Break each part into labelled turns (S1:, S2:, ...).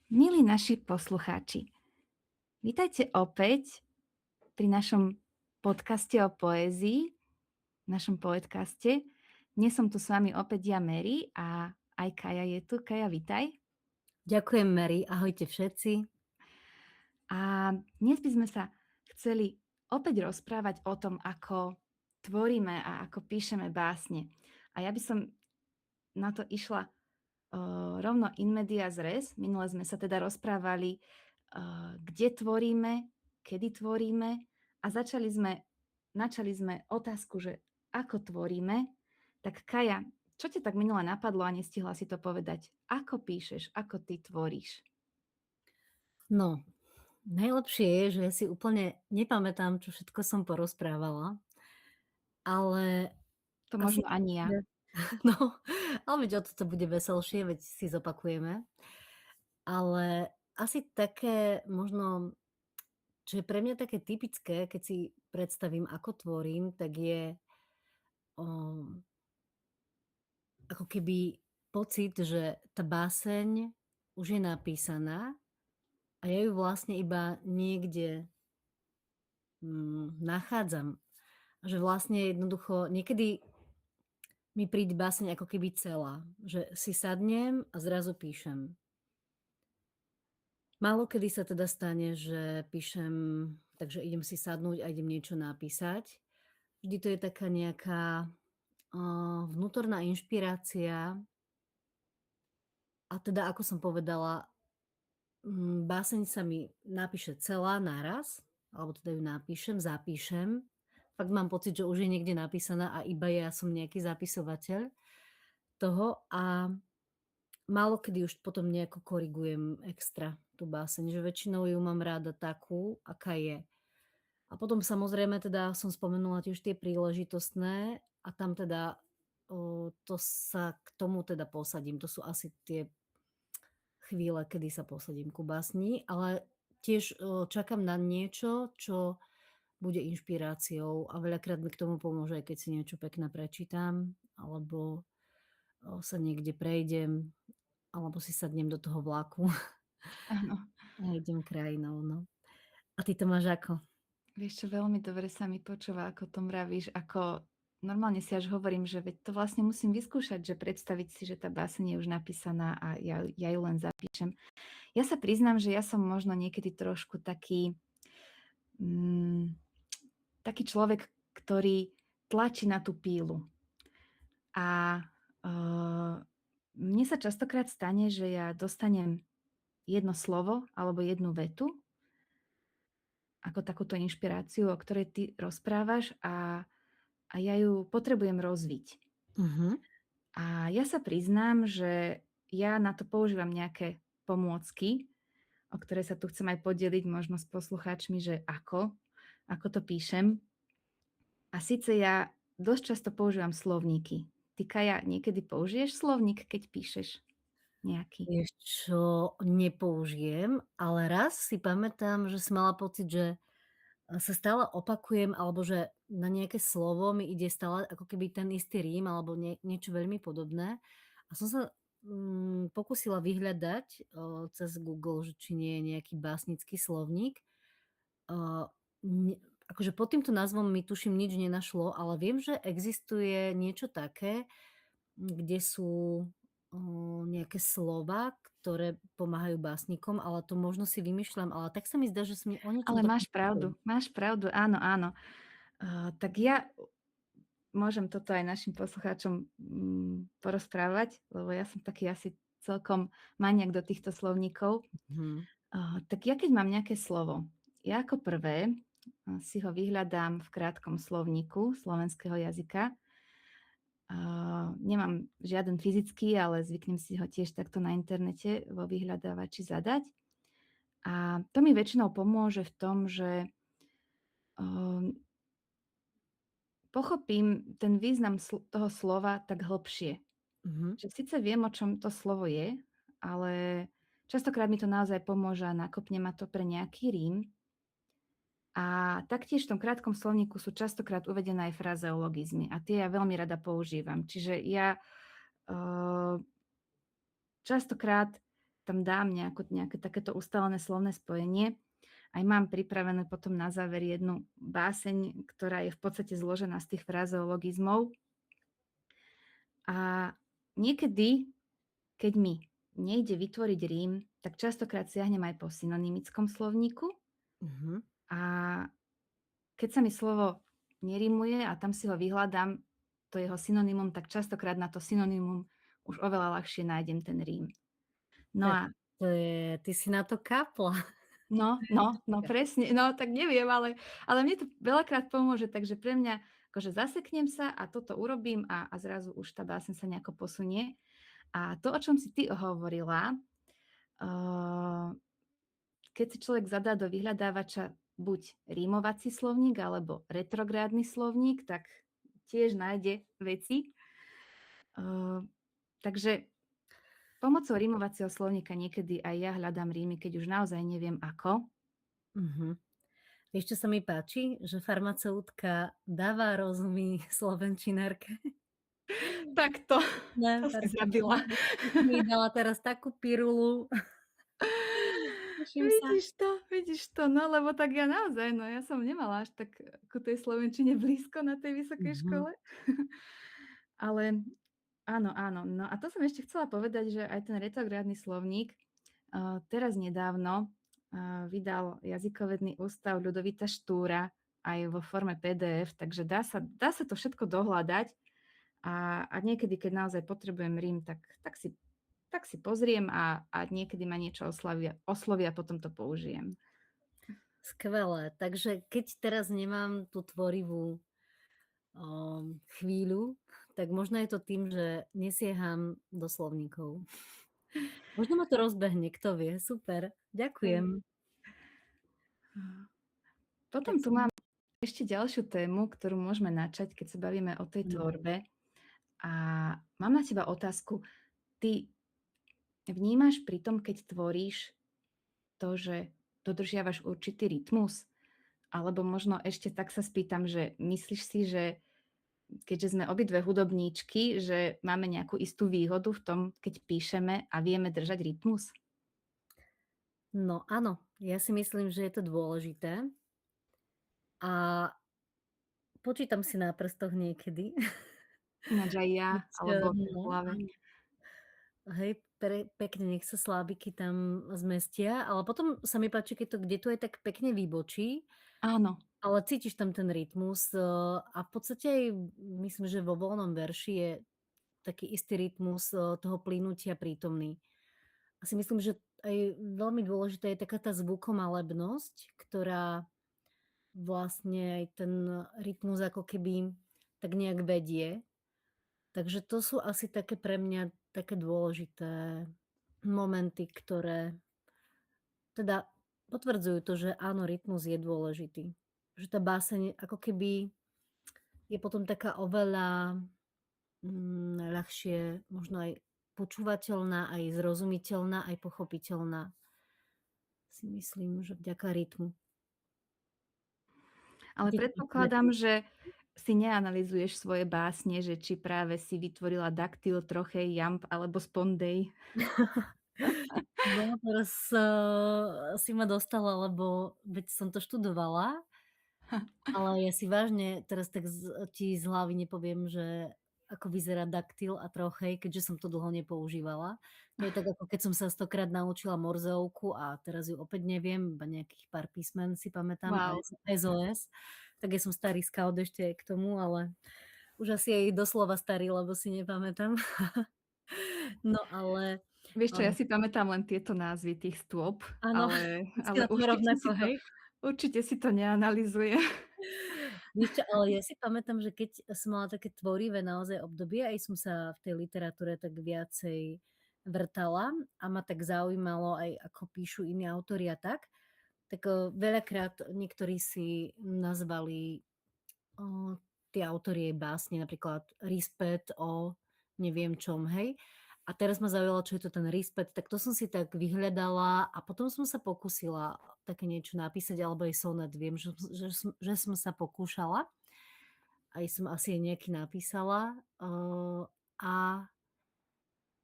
S1: Milí naši poslucháči, vítajte opäť pri našom podcaste o poézii, našom poetkaste. Dnes som tu s vami opäť ja, Mary, a aj Kaja je tu. Kaja, vitaj.
S2: Ďakujem, Mary. Ahojte všetci.
S1: A dnes by sme sa chceli opäť rozprávať o tom, ako tvoríme a ako píšeme básne. A ja by som na to išla rovno in medias res. Minule sme sa teda rozprávali, kde tvoríme, kedy tvoríme a načali sme otázku, že ako tvoríme. Tak Kaja, čo ťa tak minule napadlo a nestihla si to povedať? Ako píšeš, ako ty tvoríš?
S2: No, najlepšie je, že ja si úplne nepamätám, čo všetko som porozprávala, ale
S1: To
S2: asi
S1: možno ani ja.
S2: no, ale veď o to bude veselšie, veď si zopakujeme. Ale asi také možno, čo je pre mňa také typické, keď si predstavím, ako tvorím, tak je ako keby pocit, že tá báseň už je napísaná a ja ju vlastne iba niekde nachádzam. Že vlastne jednoducho niekedy mi príde báseň ako keby celá, že si sadnem a zrazu píšem. Málokedy sa teda stane, že píšem, takže idem si sadnúť a idem niečo napísať. Vždy to je taká nejaká vnútorná inšpirácia a teda, ako som povedala, báseň sa mi napíše celá naraz, alebo teda ju napíšem, zapíšem. Fakt mám pocit, že už je niekde napísaná a iba ja som nejaký zapisovateľ toho a málokedy už potom nejako korigujem extra tú báseň, že väčšinou ju mám rada takú, aká je. A potom samozrejme teda som spomenula tiež tie príležitostné a tam teda to sa k tomu teda posadím. To sú asi tie chvíle, kedy sa posadím ku básni, ale tiež čakám na niečo, čo bude inšpiráciou a veľakrát mi k tomu pomôže, keď si niečo pekné prečítam, alebo sa niekde prejdem, alebo si sadnem do toho vlaku
S1: Áno.
S2: a idem krajinou, no. A ty to máš ako?
S1: Vieš čo, veľmi dobre sa mi počúva, ako to mravíš, ako normálne si až hovorím, že veď to vlastne musím vyskúšať, že predstaviť si, že tá báseň je už napísaná a ja ju len zapíšem. Ja sa priznám, že ja som možno niekedy trošku taký človek, ktorý tlačí na tú pílu. A mne sa častokrát stane, že ja dostanem jedno slovo alebo jednu vetu ako takúto inšpiráciu, o ktorej ty rozprávaš a ja ju potrebujem rozviť. A ja sa priznám, že ja na to používam nejaké pomôcky, o ktoré sa tu chcem aj podeliť možno s poslucháčmi, že ako to píšem. A síce ja dosť často používam slovníky. Ty, Kaja, niekedy použiješ slovník, keď píšeš nejaký?
S2: Vieš čo, nepoužijem, ale raz si pamätám, že som mala pocit, že sa stále opakujem, alebo že na nejaké slovo mi ide stále ako keby ten istý rím alebo niečo veľmi podobné. A som sa pokúsila vyhľadať cez Google, že či nie je nejaký básnický slovník. Akože pod týmto názvom mi tuším nič nenašlo, ale viem, že existuje niečo také, kde sú nejaké slova, ktoré pomáhajú básnikom, ale to možno si vymýšľam, ale tak sa mi zdá, že som o niečom
S1: Ale
S2: takom počula.
S1: máš pravdu, áno, áno. Tak ja môžem toto aj našim poslucháčom porozprávať, lebo ja som taký asi celkom maniak do týchto slovníkov. Tak ja keď mám nejaké slovo, ja ako prvé si ho vyhľadám v krátkom slovníku slovenského jazyka. Nemám žiaden fyzický, ale zvyknem si ho tiež takto na internete vo vyhľadávači zadať. A to mi väčšinou pomôže v tom, že pochopím ten význam toho slova tak hlbšie. Že síce viem, o čom to slovo je, ale častokrát mi to naozaj pomôže a nakopne ma to pre nejaký rím. A taktiež v tom krátkom slovníku sú častokrát uvedené aj frazeologizmy a tie ja veľmi rada používam. Čiže ja častokrát tam dám nejaké takéto ustalené slovné spojenie. Aj mám pripravené potom na záver jednu báseň, ktorá je v podstate zložená z tých frazeologizmov. A niekedy, keď mi nejde vytvoriť rím, tak častokrát siahnem aj po synonymickom slovníku.
S2: Mhm.
S1: A keď sa mi slovo nerímuje a tam si ho vyhľadám, to jeho synonymum, tak častokrát na to synonymum už oveľa ľahšie nájdem ten rím. No
S2: Tak
S1: a
S2: ty si na to kapla.
S1: no, presne. No, tak neviem, ale mne to veľakrát pomôže, takže pre mňa akože zaseknem sa a toto urobím a zrazu už tá báseň sa nejako posunie. A to, o čom si ty hovorila, keď si človek zadá do vyhľadávača buď rímovací slovník alebo retrográdny slovník, tak tiež nájde veci. Takže pomocou rímovacieho slovníka niekedy aj ja hľadám rímy, keď už naozaj neviem ako.
S2: Mhm. Vieš, čo sa mi páči? Že farmaceutka dáva rozumy slovenčinárke.
S1: Tak to,
S2: Ne,
S1: to si zabila.
S2: Ty si mi dala teraz takú pirulu. Teším sa.
S1: Vidíš to, no lebo tak ja naozaj, no ja som nemala až tak ku tej slovenčine blízko na tej vysokej
S2: Mhm.
S1: škole. Ale áno. No a to som ešte chcela povedať, že aj ten retrográdny slovník teraz nedávno vydal Jazykovedný ústav Ľudovita Štúra aj vo forme PDF, takže dá sa to všetko dohľadať a niekedy, keď naozaj potrebujem rím, tak si pozriem a niekedy ma niečo osloví a potom to použijem.
S2: Skvelé. Takže keď teraz nemám tú tvorivú chvíľu, tak možno je to tým, že nesiaham do slovníkov. Možno ma to rozbehne, kto vie. Super,
S1: Hej.
S2: ďakujem. Tak
S1: Potom tu mám ešte ďalšiu tému, ktorú môžeme načať, keď sa bavíme o tej
S2: no.
S1: tvorbe. A mám na teba otázku. Ty vnímaš pri tom, keď tvoríš, to, že dodržiavaš určitý rytmus? Alebo možno ešte tak sa spýtam, že myslíš si, že keďže sme obidve hudobníčky, že máme nejakú istú výhodu v tom, keď píšeme a vieme držať rytmus?
S2: No áno, ja si myslím, že je to dôležité a počítam si na prstoch niekedy.
S1: Ináč aj ja,
S2: Keď,
S1: alebo v
S2: no
S1: hlave.
S2: áno. Hej, pekne, nech sa slábiky tam zmestia, ale potom sa mi páči, keď to kde to aj tak pekne vybočí,
S1: Áno.
S2: ale cítiš tam ten rytmus, a v podstate aj myslím, že vo voľnom verši je taký istý rytmus, toho plynutia prítomný. A si myslím, že aj veľmi dôležitá je taká tá zvukomalebnosť, ktorá vlastne aj ten rytmus ako keby tak nejak vedie. Takže to sú asi také pre mňa také dôležité momenty, ktoré teda potvrdzujú to, že áno, rytmus je dôležitý. Že tá báseň ako keby je potom taká oveľa ľahšie možno aj počúvateľná, aj zrozumiteľná, aj pochopiteľná. Si myslím, že vďaka rytmu.
S1: Ale
S2: Ide ti to
S1: predpokladám, že si neanalyzuješ svoje básne, že či práve si vytvorila daktyl, trochej, jamb alebo spondej.
S2: No teraz, si ma dostala, lebo veď som to študovala, ale ja si vážne teraz tak ti z hlavy nepoviem, že ako vyzerá daktyl a trochej, keďže som to dlho nepoužívala. To je tak, ako keď som sa stokrát naučila Morzeovku a teraz ju opäť neviem, iba nejakých pár písmen si pamätám a
S1: Wow.
S2: SOS. Tak ja som starý scout ešte aj k tomu, ale už asi aj doslova starý, lebo si nepamätám. No ale,
S1: Vieš čo, ja si pamätám len tieto názvy tých stôp,
S2: áno, všetci
S1: ale
S2: na tom rovnako, hej?
S1: určite si to neanalyzuje.
S2: Vieš čo, ale ja si pamätám, že keď som mala také tvorivé naozaj obdobie, aj som sa v tej literatúre tak viacej vrtala a ma tak zaujímalo aj ako píšu iní autori a tak, veľakrát niektorí si nazvali, tí autori jej básne, napríklad Rispet o neviem čom, hej. A teraz ma zaujalo, čo je to ten Rispet, tak to som si tak vyhľadala a potom som sa pokúsila také niečo napísať, alebo aj sonét, viem, že som sa pokúšala. Aj som asi aj nejaký napísala, a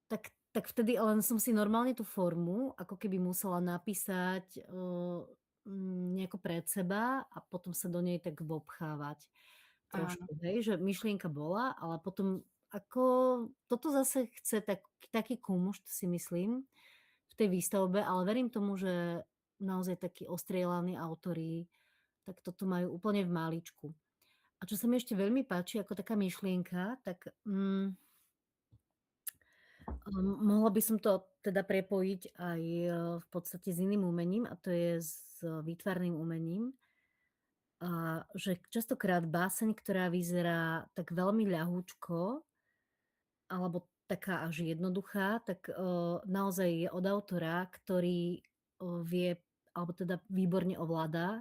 S2: tak tak vtedy len som si normálne tú formu ako keby musela napísať, nejako pred seba a potom sa do nej tak vopchávať
S1: Áno,
S2: trošku, hej, že myšlienka bola, ale potom ako toto zase chce taký kumušt, si myslím, v tej výstavbe, ale verím tomu, že naozaj takí ostrieľaní autori tak toto majú úplne v máličku. A čo sa mi ešte veľmi páči ako taká myšlienka, tak, mohla by som to teda prepojiť aj, v podstate s iným umením a to je s výtvarným umením. A že častokrát báseň, ktorá vyzerá tak veľmi ľahúčko, alebo taká až jednoduchá, tak, naozaj je od autora, ktorý, vie alebo teda výborne ovláda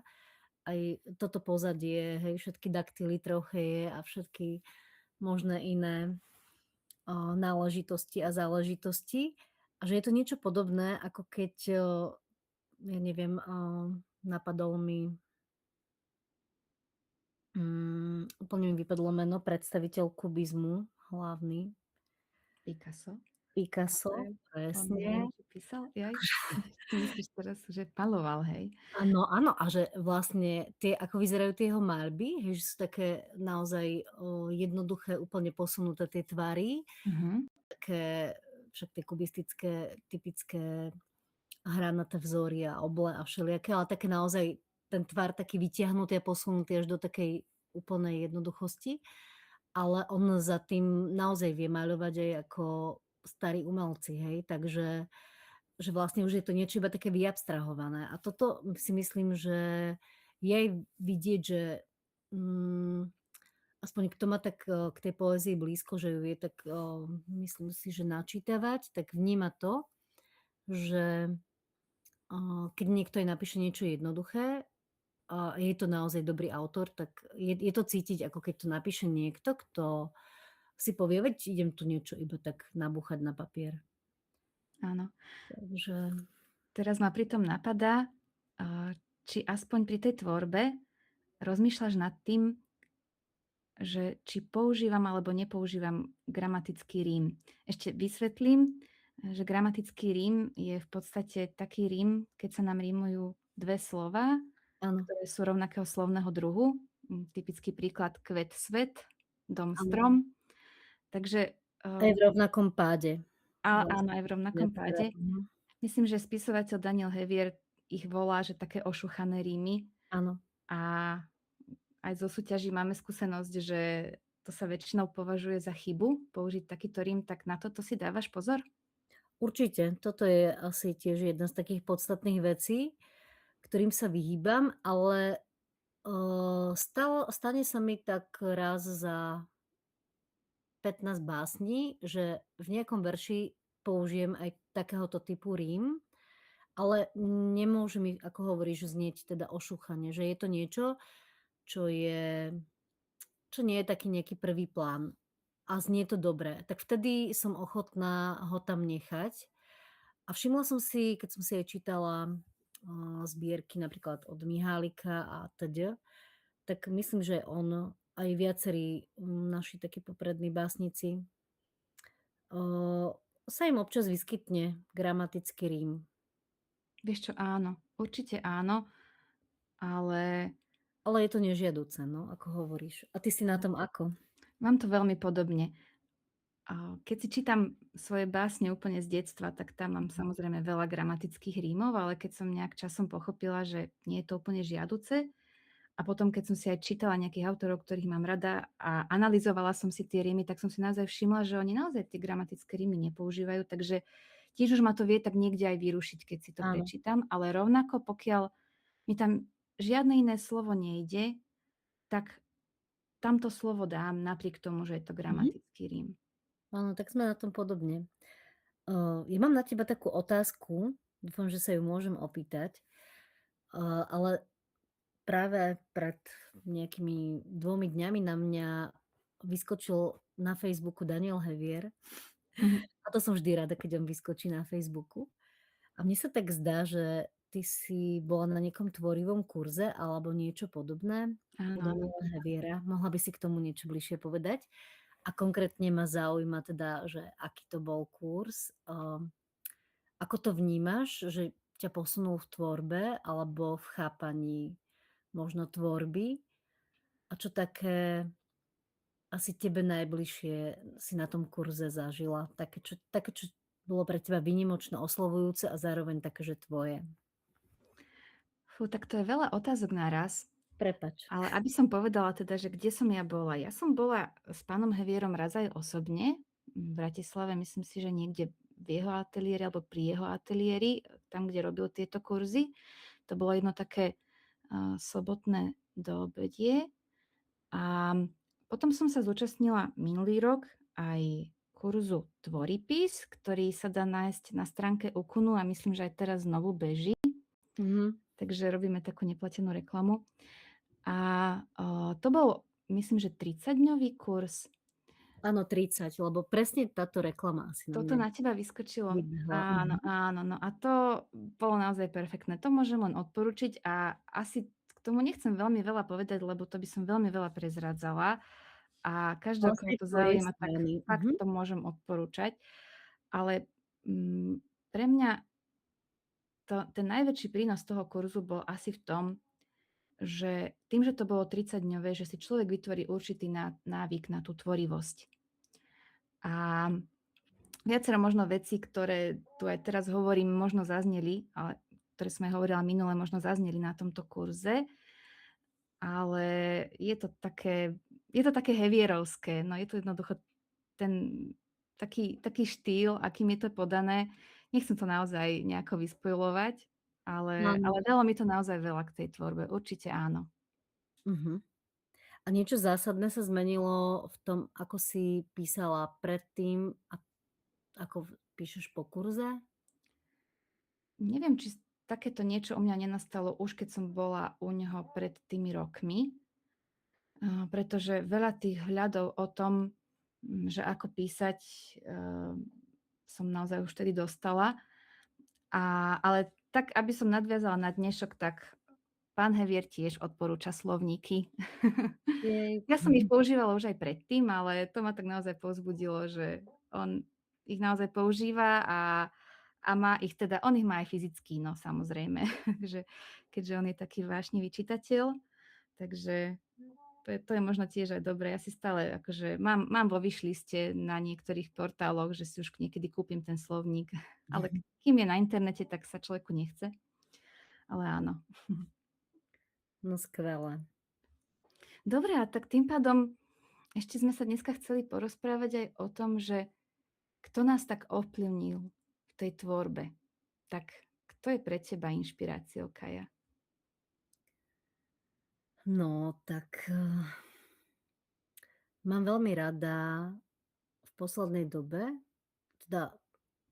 S2: aj toto pozadie, hej, všetky daktily, trofeje a všetky možné iné, náležitosti a záležitosti. A že je to niečo podobné, ako keď, ja neviem, napadol mi, úplne mi vypadlo meno, predstaviteľ kubizmu hlavný,
S1: Picasso,
S2: Picasso,
S1: ale on neviem,
S2: presne.
S1: či písal, jaj? Ty myslíš teraz, že maľoval, hej?
S2: Áno, áno, a že vlastne tie ako vyzerajú tie jeho maľby, hej, že sú také naozaj, jednoduché, úplne posunuté tie tvary,
S1: Mhm.
S2: také však tie kubistické typické hranaté vzory a oble a všelijaké, ale také naozaj ten tvar taký vytiahnutý a posunutý až do takej úplnej jednoduchosti, ale on za tým naozaj vie maľovať aj ako starí umelci, hej, takže že vlastne už je to niečo iba také vyabstrahované. A toto si myslím, že je aj vidieť, že, mm, aspoň kto má tak, k tej poézii blízko, že ju vie tak, myslím si, že načítavať, tak vníma to, že, keď niekto aj napíše niečo jednoduché a je to naozaj dobrý autor, tak je to cítiť, ako keď to napíše niekto, kto si povie: "Veď idem tu niečo iba tak nabúchať na papier."
S1: Áno.
S2: Takže
S1: Teraz ma pritom napadá, či aspoň pri tej tvorbe rozmýšľaš nad tým, že či používam alebo nepoužívam gramatický rím. Ešte vysvetlím, že gramatický rím je v podstate taký rím, keď sa nám rímujú dve slova,
S2: áno,
S1: ktoré sú rovnakého slovného druhu. Typický príklad kvet, svet, dom,
S2: áno.
S1: strom. Takže
S2: Aj v rovnakom páde.
S1: áno,
S2: Vlastne
S1: aj v rovnakom
S2: viackrát,
S1: páde. Myslím, že spisovateľ Daniel Hevier ich volá, že také ošuchané rímy
S2: áno.
S1: a aj zo súťaží máme skúsenosť, že to sa väčšinou považuje za chybu, použiť takýto rím, tak na toto si dávaš pozor?
S2: Určite, toto je asi tiež jedna z takých podstatných vecí, ktorým sa vyhýbam, ale, stane sa mi tak raz za 15 básní, že v nejakom verši použijem aj takéhoto typu rím, ale nemôže mi, ako hovoríš, znieť teda ošúchane, že je to niečo, čo je čo nie je taký nejaký prvý plán a znie to dobre, tak vtedy som ochotná ho tam nechať. A všimla som si, keď som si aj čítala, zbierky napríklad od Mihálika a tď., tak myslím, že on aj viacerí, naši takí poprední básnici, sa im občas vyskytne gramatický rím.
S1: Vieš čo, áno, určite áno, ale
S2: Ale je to nežiaduce, no, ako hovoríš. A ty si na tom ako?
S1: mám to veľmi podobne. Keď si čítam svoje básne úplne z detstva, tak tam mám
S2: Mhm.
S1: samozrejme veľa gramatických rímov, ale keď som nejak časom pochopila, že nie je to úplne žiaduce, a potom keď som si aj čítala nejakých autorov, ktorých mám rada a analyzovala som si tie rímy, tak som si naozaj všimla, že oni naozaj tie gramatické rímy nepoužívajú, takže tiež už ma to vie tak niekde aj vyrušiť, keď si to
S2: Áno.
S1: prečítam, ale rovnako pokiaľ mi tam žiadne iné slovo nejde, tak tamto slovo dám napriek tomu, že je to
S2: Mhm.
S1: gramatický rím.
S2: Áno, tak sme na tom podobne. Ja mám na teba takú otázku, dúfam, že sa ju môžem opýtať, ale práve pred nejakými 2 dňami na mňa vyskočil na Facebooku Daniel Hevier
S1: Mhm.
S2: a to som vždy rada, keď on vyskočí na Facebooku. A mne sa tak zdá, že ty si bola na nejakom tvorivom kurze alebo niečo podobné u
S1: Áno, áno.
S2: Daniela Heviera. Mohla by si k tomu niečo bližšie povedať? A konkrétne ma zaujíma teda, že aký to bol kurz, ako to vnímaš, že ťa posunul v tvorbe alebo v chápaní možno tvorby? A čo také asi tebe najbližšie si na tom kurze zažila? Také, čo bolo pre teba výnimočné, oslovujúce a zároveň také, že tvoje?
S1: Fú, tak to je veľa otázok naraz,
S2: Prepač.
S1: ale aby som povedala teda, že kde som ja bola. Ja som bola s pánom Hevierom raz aj osobne v Bratislave, myslím si, že niekde v jeho ateliéri alebo pri jeho ateliéri, tam, kde robil tieto kurzy. To bolo jedno také sobotné doobedie. A potom som sa zúčastnila minulý rok aj kurzu Tvoripis, ktorý sa dá nájsť na stránke Ukunu a myslím, že aj teraz znovu beží.
S2: Mhm.
S1: Takže robíme takú neplatenú reklamu. A to bol, myslím, že 30-dňový kurz.
S2: Áno, 30, lebo presne táto reklama asi na
S1: Toto
S2: mňa
S1: na teba vyskočilo?
S2: vybehla.
S1: Áno, áno, no a to bolo naozaj perfektné. To môžem len odporučiť a asi k tomu nechcem veľmi veľa povedať, lebo to by som veľmi veľa prezradzala a
S2: Ale
S1: každého,
S2: z
S1: koho
S2: tej
S1: to
S2: tvojej
S1: zaujíma, tak
S2: strany.
S1: fakt to môžem odporúčať. Ale pre mňa ten najväčší prínos toho kurzu bol asi v tom, že tým, že to bolo 30-dňové, že si človek vytvorí určitý návyk na tú tvorivosť. A viacero možno vecí, ktoré tu aj teraz hovorím, možno zazneli, ale ktoré som aj hovorila minule, možno zazneli na tomto kurze, ale je to také hevierovské. No je to jednoducho ten taký štýl, akým je to podané. Nechcem to naozaj nejako vyspojovať, ale
S2: Áno.
S1: dalo mi to naozaj veľa k tej tvorbe. Určite áno.
S2: Mhm. A niečo zásadné sa zmenilo v tom, ako si písala predtým a ako píšeš po kurze?
S1: Neviem, či takéto niečo u mňa nenastalo už, keď som bola u neho pred tými rokmi, pretože veľa tých hľadov o tom, že ako písať, som naozaj už vtedy dostala. Ale tak, aby som nadviazala na dnešok, tak pán Hevier tiež odporúča slovníky.
S2: Jej.
S1: Ja som ich používala už aj predtým, ale to ma tak naozaj povzbudilo, že on ich naozaj používa a má ich teda on ich má aj fyzicky, no samozrejme, že keďže on je taký vášnivý čitateľ, takže to je možno tiež aj dobré. Ja si stále akože mám vo wishliste na niektorých portáloch, že si už niekedy kúpim ten slovník, ale kým je na internete, tak sa človeku nechce. Ale áno.
S2: No skvelé.
S1: Dobre, a tak tým pádom ešte sme sa dneska chceli porozprávať aj o tom, že kto nás tak ovplyvnil v tej tvorbe. Tak kto je pre teba inšpiráciou, Kaja?
S2: No, tak, mám veľmi rada v poslednej dobe, teda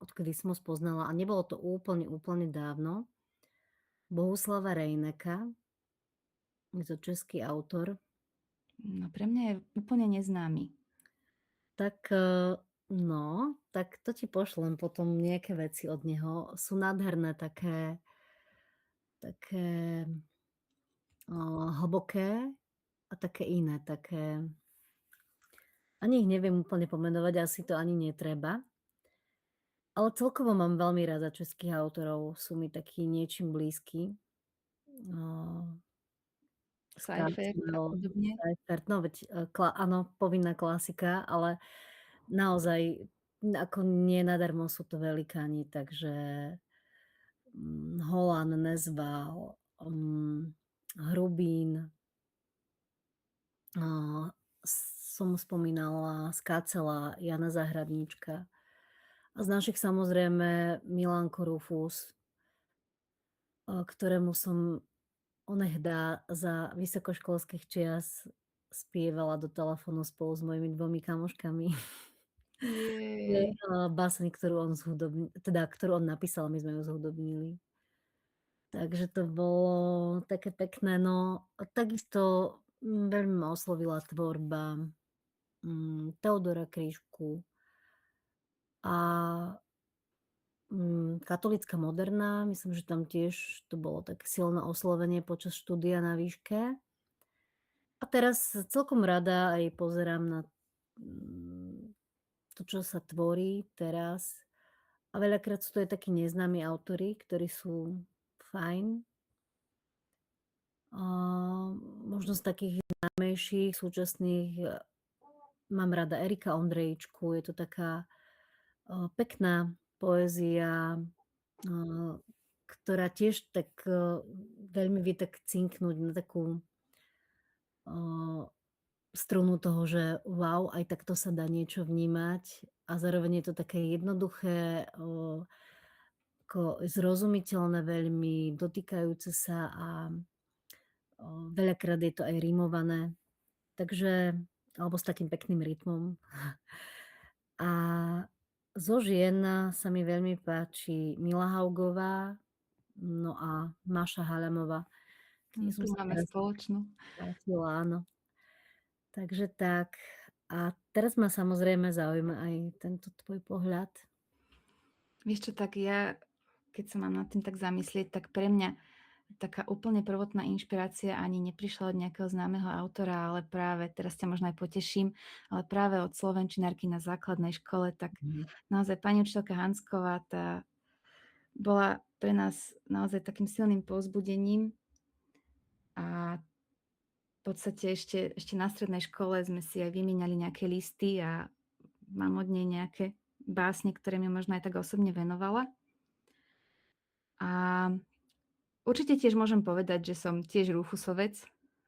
S2: odkedy som ho spoznala a nebolo to úplne dávno, Bohuslava Rejneka. Je to český autor.
S1: No pre mňa je úplne neznámy.
S2: Tak, no, tak to ti pošlem potom nejaké veci od neho. Sú nádherné, také, hlboké a také iné, také ani ich neviem úplne pomenovať, asi to ani netreba. Ale celkovo mám veľmi rada českých autorov, sú mi takí niečím blízky.
S1: Seifert a
S2: Scarcel,
S1: podobne.
S2: Seifert, no veď, áno, povinná klasika, ale naozaj ako nie nadarmo sú to velikáni, takže, Holán, Nezval, Hrubín, a som spomínala Skácela, Jana Zahradníčka a z našich samozrejme Milan Korufus, ktorému som onehdá za vysokoškolských čias spievala do telefónu spolu s mojimi 2 kamoškami. Je,
S1: Jej.
S2: báseň, ktorú on napísal, my sme ju zhudobnili. Takže to bolo také pekné, no a takisto, veľmi ma oslovila tvorba, Teodora Krížku a, katolícka moderná, myslím, že tam tiež to bolo také silné oslovenie počas štúdia na výške. A teraz celkom rada aj pozerám na, to, čo sa tvorí teraz. A veľakrát sú to aj takí neznámi autori, ktorí sú fajn. A možno z takých známejších súčasných mám rada Erika Ondrejčku, je to taká pekná poézia, ktorá tiež tak veľmi vie tak cinknúť na takú strunu toho, že wow, aj takto sa dá niečo vnímať a zároveň je to také jednoduché, ako zrozumiteľné veľmi, dotýkajúce sa a veľakrát je to aj rímované. Takže alebo s takým pekným rytmom. A zo žien sa mi veľmi páči Mila Haugová, no a Máša Halamová. K nej som
S1: Tu
S2: sa
S1: máme
S2: teraz
S1: spoločnú.
S2: vrátila, áno. Takže tak. A teraz ma samozrejme zaujíma aj tento tvoj pohľad.
S1: Vieš čo, tak ja, keď sa mám nad tým tak zamyslieť, tak pre mňa taká úplne prvotná inšpirácia ani neprišla od nejakého známeho autora, ale práve, teraz ťa možno aj poteším, ale práve od slovenčinárky na základnej škole, tak
S2: Mhm.
S1: naozaj pani učiteľka Hansková, tá bola pre nás naozaj takým silným povzbudením a v podstate ešte na strednej škole sme si aj vymieňali nejaké listy a mám od nej nejaké básne, ktoré mi možno aj tak osobne venovala. A určite tiež môžem povedať, že som tiež rúfusovec,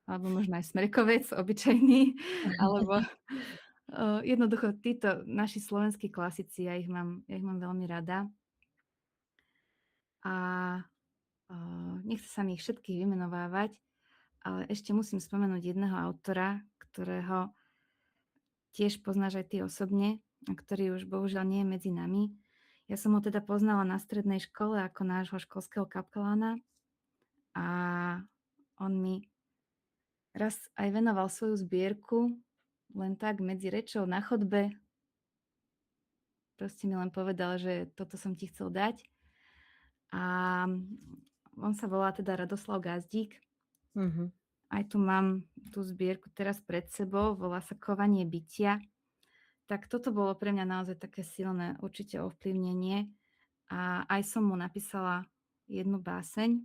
S1: alebo možno aj smrekovec obyčajný, alebo jednoducho títo naši slovenskí klasici, ja ich mám veľmi rada. A nechce sa mi ich všetkých vymenovávať, ale ešte musím spomenúť jedného autora, ktorého tiež poznáš aj ty osobne, a ktorý už bohužiaľ nie je medzi nami. Ja som ho teda poznala na strednej škole ako nášho školského kapelána a on mi raz aj venoval svoju zbierku, len tak medzi rečou na chodbe. Proste mi len povedal, že toto som ti chcel dať. A on sa volá teda Radoslav Gazdík.
S2: Mhm.
S1: Aj tu mám tú zbierku teraz pred sebou, volá sa Kovanie bytia. Tak toto bolo pre mňa naozaj také silné určite ovplyvnenie. A aj som mu napísala jednu báseň.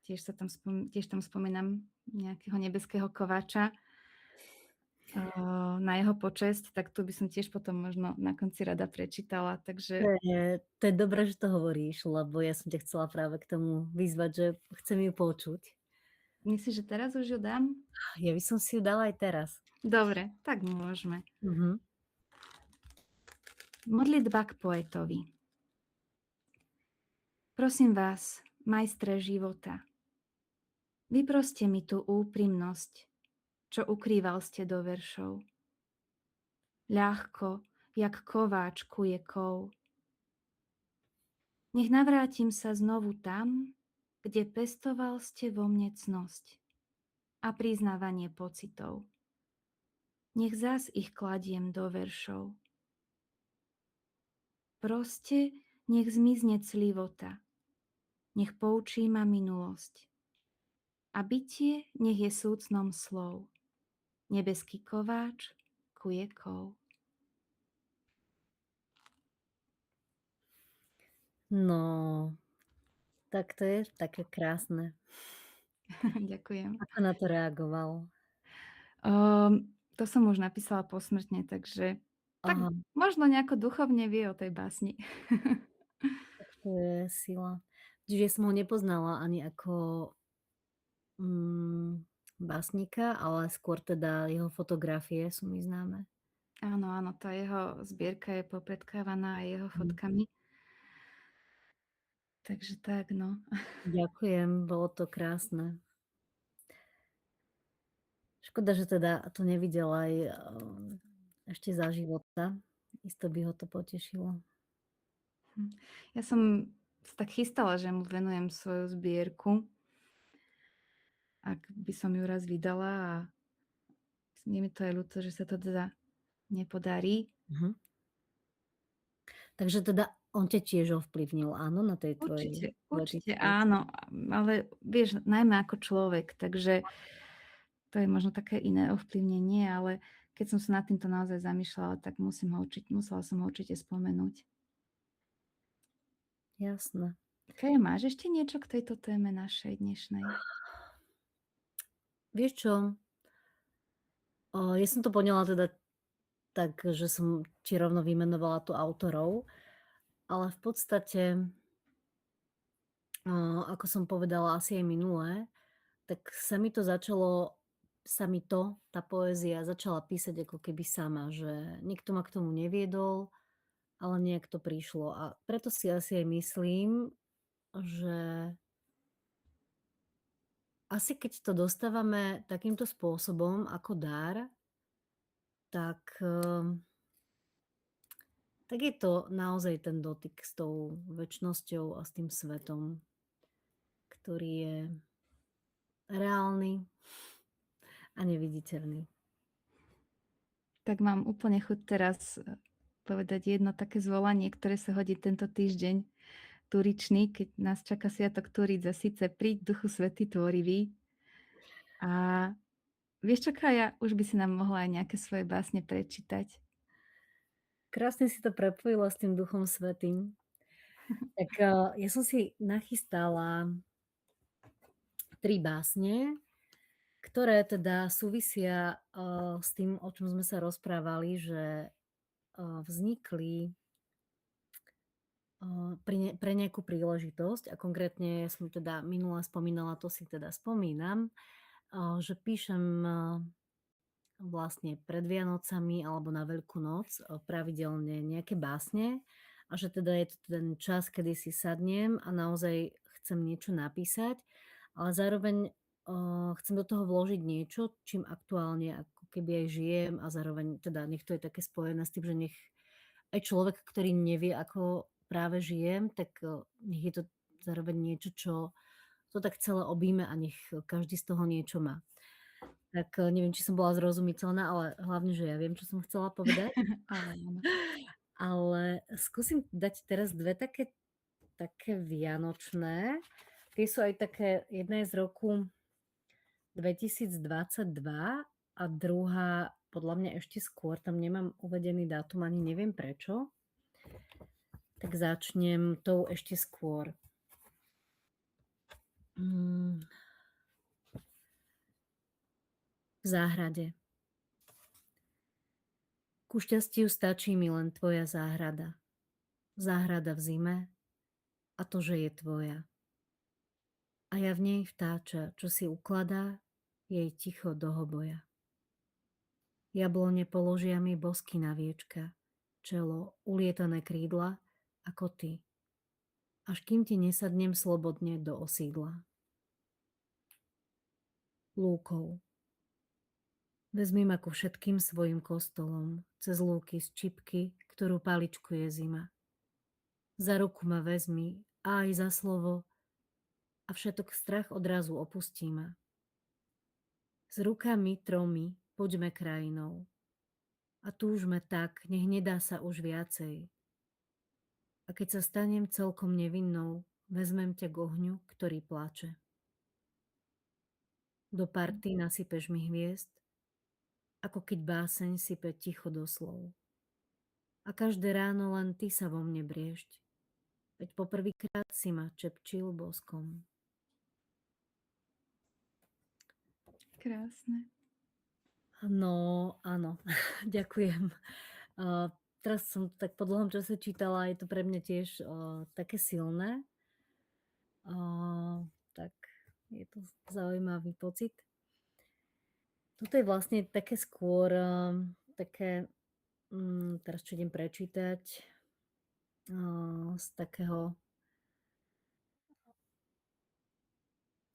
S1: Tiež tam spomínam nejakého nebeského kováča na jeho počesť, tak tu by som tiež potom možno na konci rada prečítala.
S2: To
S1: Takže
S2: to je dobré, že to hovoríš, lebo ja som ťa chcela práve k tomu vyzvať, že chcem ju počuť.
S1: myslíš, že teraz už ju dám?
S2: Ja by som si ju dala aj teraz.
S1: Dobre, tak môžeme.
S2: Mhm.
S1: Modlitba k poetovi. Prosím vás, majstre života, vyproste mi tú úprimnosť, čo ukrýval ste do veršov. Ľahko, jak kováč kuje kov. Nech navrátim sa znovu tam, kde pestoval ste vo mne cnosť a priznávanie pocitov. Nech zas ich kladiem do veršov. Proste nech zmizne clivota, nech poučí ma minulosť. A bytie nech je súcnom slov. Nebeský kováč kuje kov.
S2: No, tak to je také krásne.
S1: Ďakujem.
S2: Ako na to reagoval?
S1: To som už napísala posmrtne, takže tak
S2: Aha,
S1: možno nejako duchovne vie o tej básni.
S2: tak to je sila. Čiže ja som ho nepoznala ani ako, mm, básnika, ale skôr teda jeho fotografie sú mi známe.
S1: Áno, áno, tá jeho zbierka je popredkávaná aj jeho
S2: Mhm.
S1: fotkami. Takže tak, no.
S2: Ďakujem, bolo to krásne. Škoda, že teda to nevidel aj, ešte za života. Isto by ho to potešilo.
S1: Hm. Ja som sa tak chystala, že mu venujem svoju zbierku, ak by som ju raz vydala a je mi to aj ľúto, že sa to teda nepodarí.
S2: Mhm. Takže teda on ťa tiež ovplyvnil, áno, na tej tvojej
S1: Určite
S2: poetickej
S1: áno, ale vieš, najmä ako človek, takže to je možno také iné ovplyvnenie, ale keď som sa nad týmto naozaj zamýšľala, tak musela som ho určite spomenúť.
S2: Jasné.
S1: Kaja, máš ešte niečo k tejto téme našej dnešnej?
S2: Vieš čo? Ja som to poňala teda tak, že som ti rovno vymenovala tu autorov, ale v podstate, ako som povedala asi aj minule, tak sa mi to, tá poézia začala písať ako keby sama, že nikto ma k tomu neviedol, ale nejak to prišlo. A preto si asi aj myslím, že asi keď to dostávame takýmto spôsobom ako dar, tak, tak je to naozaj ten dotyk s tou večnosťou a s tým svetom, ktorý je reálny a neviditeľný.
S1: Tak mám úplne chuť teraz povedať jedno také zvolanie, ktoré sa hodí tento týždeň turičný, keď nás čaká sviatok Turíc a síce príď Duchu Svätý tvorivý. A vieš čo, Kaja, už by si nám mohla aj nejaké svoje básne prečítať.
S2: Krásne si to prepojila s tým Duchom Svätým. Tak, ja som si nachystala 3 básne, ktoré teda súvisia, s tým, o čom sme sa rozprávali, že, vznikli, pre nejakú príležitosť a konkrétne som teda minule spomínala, to si teda spomínam, že píšem, vlastne pred Vianocami alebo na Veľkú noc, pravidelne nejaké básne a že teda je to ten čas, kedy si sadnem a naozaj chcem niečo napísať, ale zároveň, chcem do toho vložiť niečo, čím aktuálne ako keby aj žijem a zároveň teda nech to je také spojené s tým, že nech aj človek, ktorý nevie, ako práve žijem, tak, nech je to zároveň niečo, čo to tak celé objíme a nech každý z toho niečo má. Tak, neviem, či som bola zrozumiteľná, ale hlavne, že ja viem, čo som chcela povedať.
S1: Áno, áno.
S2: Ale skúsim dať teraz 2 také vianočné. Tie sú aj také, jedna je z roku 2022 a druhá podľa mňa ešte skôr, tam nemám uvedený dátum, ani neviem prečo. Tak začnem tou ešte skôr. V záhrade. Ku šťastiu stačí mi len tvoja záhrada. Záhrada v zime a to, že je tvoja. A ja v nej vtáča, čo si ukladá jej ticho do hoboja. Jablone položia mi bosky na viečka, čelo, ulietané krídla, ako ty. Až kým ti nesadnem slobodne do osídla. Lúkou. Vezmi ma ku všetkým svojim kostolom, cez lúky z čipky, ktorú paličkuje zima. Za ruku ma vezmi, a aj za slovo, a všetok strach odrazu opustí ma. S rukami tromi poďme krajinou. A túžme tak, nech nedá sa už viacej. A keď sa stanem celkom nevinnou, vezmem ťa k ohňu, ktorý plače. Do party nasypeš mi hviezd, ako keď báseň sype ticho do slov. A každé ráno len ty sa vo mne briešť, veď poprvýkrát si ma čepčil boskom.
S1: Krásne.
S2: No, áno, ďakujem. Teraz som to tak po dlhom čase čítala, je to pre mňa tiež také silné. Tak je to zaujímavý pocit. Toto je vlastne také skôr také, teraz čo idem prečítať, z takého,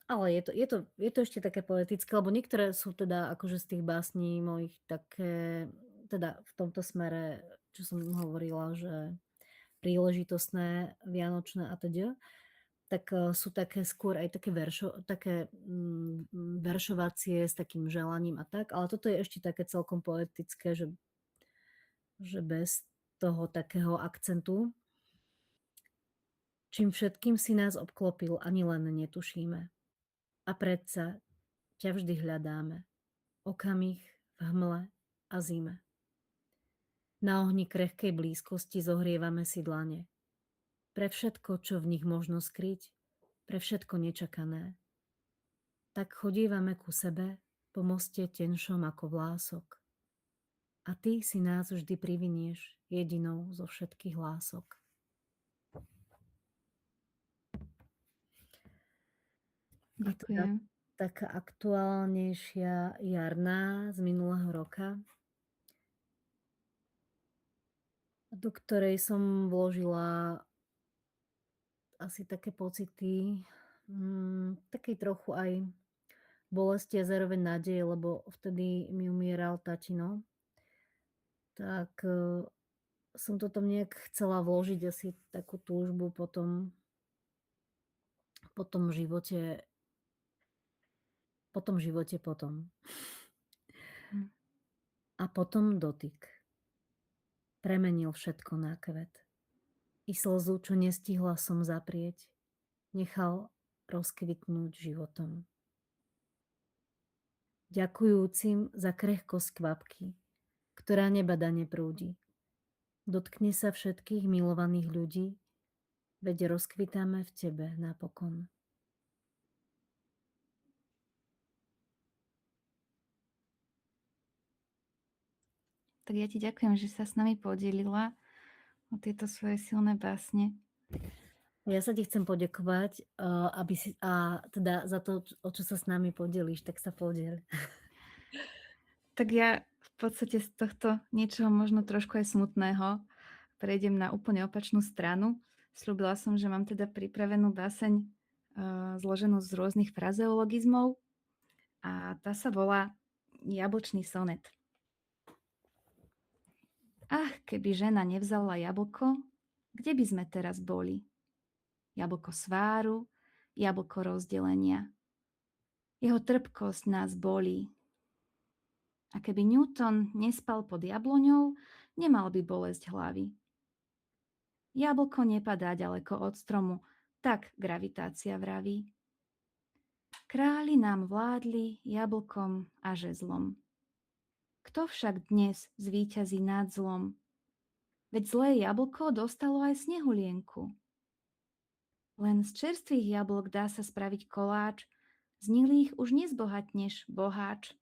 S2: ale je to ešte také poetické, lebo niektoré sú teda akože z tých básní mojich také, teda v tomto smere, čo som hovorila, že príležitostné, vianočné a teda, tak sú také skôr aj také veršovacie s takým želaním a tak, ale toto je ešte také celkom poetické, že bez toho takého akcentu. Čím všetkým si nás obklopil, ani len netušíme. A predsa ťa vždy hľadáme. Okamih v hmle a a zime. Na ohni krehkej blízkosti zohrievame si dlane. Pre všetko, čo v nich možno skryť, pre všetko nečakané. Tak chodívame ku sebe po moste tenšom ako vlások. A ty si nás vždy privinieš jedinou zo všetkých hlások. A teda
S1: Ďakujem.
S2: taká aktuálnejšia jarná z minulého roka, do ktorej som vložila asi také pocity, takej trochu aj bolesti a zároveň nádeje, lebo vtedy mi umieral tatino. Tak som to tam nejak chcela vložiť asi takú túžbu po tom živote, potom.
S1: Hm.
S2: A potom dotyk. Premenil všetko na kvet. I slzu, čo nestihla som zaprieť, nechal rozkvitnúť životom. Ďakujúcim za krehkosť kvapky, ktorá nebadane prúdi. Dotkne sa všetkých milovaných ľudí, veď rozkvitáme v tebe napokon.
S1: Tak ja ti ďakujem, že sa s nami podelila o tieto svoje silné básne.
S2: Ja sa ti chcem poďakovať, teda za to, o čo sa s nami podelíš, tak sa podel.
S1: Tak ja v podstate z tohto niečoho možno trošku aj smutného prejdem na úplne opačnú stranu. Sľúbila som, že mám teda pripravenú báseň zloženú z rôznych frazeologizmov a tá sa volá Jablčný sonet. Ach, keby žena nevzala jablko, kde by sme teraz boli? Jablko sváru, jablko rozdelenia. Jeho trpkosť nás bolí. A keby Newton nespal pod jabloňou, nemal by bolesť hlavy. Jablko nepadá ďaleko od stromu, tak gravitácia vraví. Králi nám vládli jablkom a žezlom. Kto však dnes zvíťazí nad zlom? Veď zlé jablko dostalo aj snehulienku. Len z čerstvých jablok dá sa spraviť koláč, z nilých už nezbohatneš, boháč.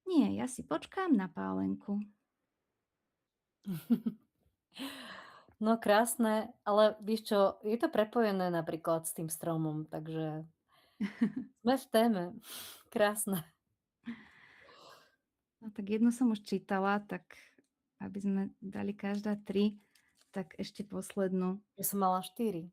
S1: Nie, ja si počkám na pálenku.
S2: No krásne, ale vieš čo, je to prepojené napríklad s tým stromom, takže sme v téme. Krásne.
S1: No tak jednu som už čítala, tak aby sme dali každá 3, tak ešte poslednú.
S2: Ja som mala 4.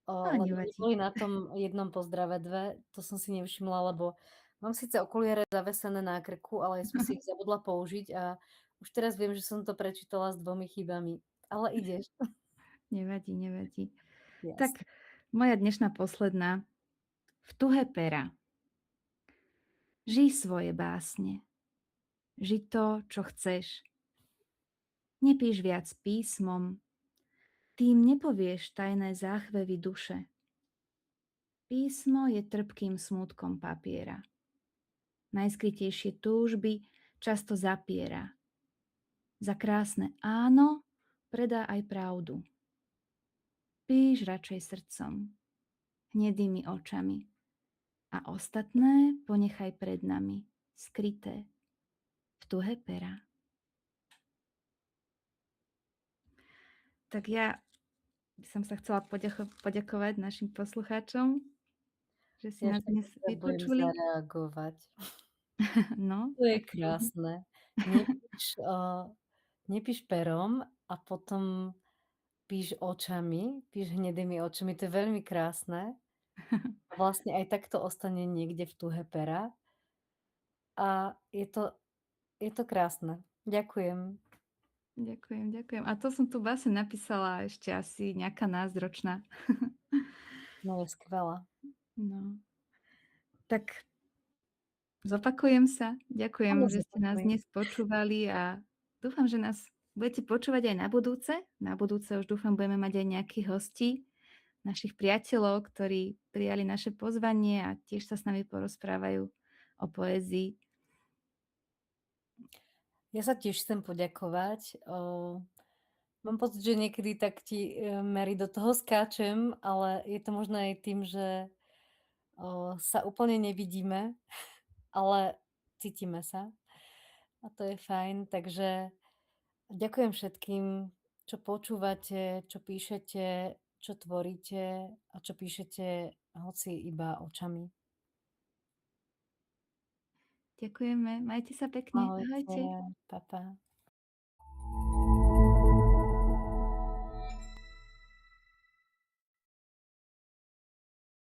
S2: Len oni
S1: Nevadí.
S2: boli na tom jednom pozdrave 2, to som si nevšimla, lebo mám síce okuliare zavesené na krku, ale ja som si ich zabudla použiť a už teraz viem, že som to prečítala s 2 chybami. Ale ideš.
S1: Nevadí.
S2: Jasne.
S1: Tak moja dnešná posledná. V tuhé pera. Žij svoje básne. Žij to, čo chceš. Nepíš viac písmom. Tým nepovieš tajné záchvevy duše. Písmo je trpkým smútkom papiera. Najskrytejšie túžby často zapiera. Za krásne áno predá aj pravdu. Píš radšej srdcom, hnedými očami a ostatné ponechaj pred nami, skryté v tuhé pera. Tak ja by som sa chcela poďakovať našim poslucháčom, že si nás dnes
S2: Budem
S1: vypočuli.
S2: zareagovať.
S1: No,
S2: To je
S1: tak
S2: krásne. Nepíš perom a potom píš očami, píš hnedými očami. To je veľmi krásne. A vlastne aj takto ostane niekde v tuhé pera. A je to krásne. Ďakujem.
S1: Ďakujem. A to som tu báseň napísala ešte asi nejaká názdročná.
S2: No je skvelá.
S1: No. Tak zopakujem sa. Ďakujem,
S2: Áno,
S1: že ste nás
S2: zopakuj.
S1: dnes počúvali a dúfam, že nás budete počúvať aj na budúce. Na budúce už dúfam, budeme mať aj nejakých hostí, našich priateľov, ktorí prijali naše pozvanie a tiež sa s nami porozprávajú o poézii.
S2: Ja sa tiež chcem poďakovať. Mám pocit, že niekedy tak ti, Mary, do toho skáčem, ale je to možno aj tým, že, sa úplne nevidíme, ale cítime sa a to je fajn. Takže ďakujem všetkým, čo počúvate, čo píšete, čo tvoríte a čo píšete hoci iba očami.
S1: Ďakujeme, majte sa pekne,
S2: Ahojte,
S1: ahojte.
S2: pa, pa.